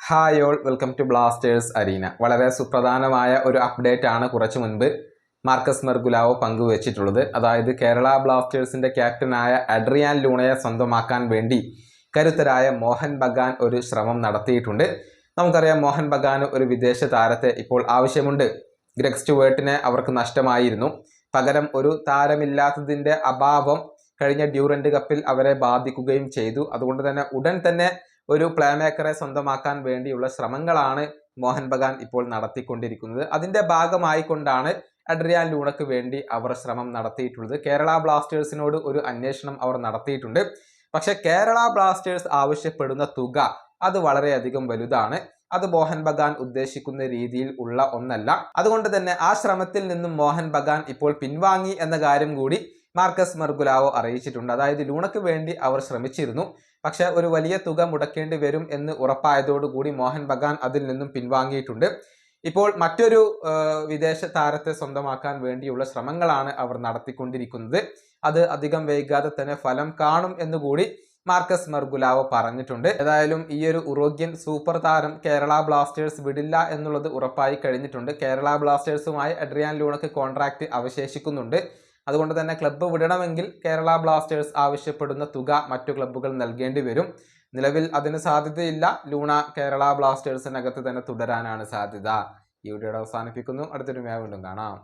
Hi all, welcome to Blasters Arena. വളരെ സുപ്രധാനമായ ഒരു അപ്ഡേറ്റ് ആണ് കുറച്ചു മുൻപ് മാർക്കസ് മെർഗുലാവോ പങ്കുവച്ചിട്ടുള്ളത്. അതായത് കേരള ബ്ലാസ്റ്റേഴ്സിന്റെ ക്യാപ്റ്റനായ അഡ്രിയാൻ ലൂണയെ സ്വന്തമാക്കാൻ വേണ്ടി കരുത്തരായ മോഹൻ ബഗാൻ ഒരു ശ്രമം നടത്തിയിട്ടുണ്ട്. നമുക്കറിയാം, മോഹൻ ബഗാന് ഒരു വിദേശ താരത്തെ ഇപ്പോൾ ആവശ്യമുണ്ട്. ഗ്രെഗ് സ്റ്റുവേർട്ടിനെ അവർക്ക് നഷ്ടമായിരുന്നു. പകരം ഒരു താരമില്ലാത്തതിൻ്റെ അഭാവം കഴിഞ്ഞ ഡ്യൂറൻഡ് കപ്പിൽ അവരെ ബാധിക്കുകയും ചെയ്തു. അതുകൊണ്ട് തന്നെ ഉടൻ തന്നെ ഒരു പ്ലേ മേക്കറെ സ്വന്തമാക്കാൻ വേണ്ടിയുള്ള ശ്രമങ്ങളാണ് മോഹൻ ബഗാൻ ഇപ്പോൾ നടത്തിക്കൊണ്ടിരിക്കുന്നത്. അതിൻ്റെ ഭാഗമായിക്കൊണ്ടാണ് അഡ്രിയാൻ ലൂണയ്ക്ക് വേണ്ടി അവർ ശ്രമം നടത്തിയിട്ടുള്ളത്. കേരള ബ്ലാസ്റ്റേഴ്സിനോട് ഒരു അന്വേഷണം അവർ നടത്തിയിട്ടുണ്ട്. പക്ഷെ കേരള ബ്ലാസ്റ്റേഴ്സ് ആവശ്യപ്പെടുന്ന തുക അത് വളരെയധികം വലുതാണ്. അത് മോഹൻ ബഗാൻ ഉദ്ദേശിക്കുന്ന രീതിയിൽ ഉള്ള ഒന്നല്ല. അതുകൊണ്ട് തന്നെ ആ ശ്രമത്തിൽ നിന്നും മോഹൻ ബഗാൻ ഇപ്പോൾ പിൻവാങ്ങി എന്ന കാര്യം കൂടി മാർക്കസ് മെർഗുലാവോ അറിയിച്ചിട്ടുണ്ട്. അതായത് ലൂണയ്ക്ക് വേണ്ടി അവർ ശ്രമിച്ചിരുന്നു, പക്ഷെ ഒരു വലിയ തുക മുടക്കേണ്ടി വരും എന്ന് ഉറപ്പായതോടുകൂടി മോഹൻ ബഗാൻ അതിൽ നിന്നും പിൻവാങ്ങിയിട്ടുണ്ട്. ഇപ്പോൾ മറ്റൊരു വിദേശ താരത്തെ സ്വന്തമാക്കാൻ വേണ്ടിയുള്ള ശ്രമങ്ങളാണ് അവർ നടത്തിക്കൊണ്ടിരിക്കുന്നത്. അത് അധികം വൈകാതെ തന്നെ ഫലം കാണും എന്നുകൂടി മാർക്കസ് മെർഗുലാവോ പറഞ്ഞിട്ടുണ്ട്. ഏതായാലും ഈ ഒരു ഉറുഗ്വൻ സൂപ്പർ താരം കേരള ബ്ലാസ്റ്റേഴ്സ് വിടില്ല എന്നുള്ളത് ഉറപ്പായി കഴിഞ്ഞിട്ടുണ്ട്. കേരള ബ്ലാസ്റ്റേഴ്സുമായി അഡ്രിയാൻ ലൂണയ്ക്ക് കോൺട്രാക്റ്റ് അവശേഷിക്കുന്നുണ്ട്. അതുകൊണ്ട് തന്നെ ക്ലബ്ബ് വിടണമെങ്കിൽ കേരള ബ്ലാസ്റ്റേഴ്സ് ആവശ്യപ്പെടുന്ന തുക മറ്റു ക്ലബ്ബുകൾ നൽകേണ്ടി വരും. നിലവിൽ അതിന് സാധ്യതയില്ല. ലൂണ കേരള ബ്ലാസ്റ്റേഴ്സിനകത്ത് തന്നെ തുടരാനാണ് സാധ്യത. ഈ വീഡിയോ അവസാനിപ്പിക്കുന്നു. അടുത്തൊരു വീണ്ടും കാണാം.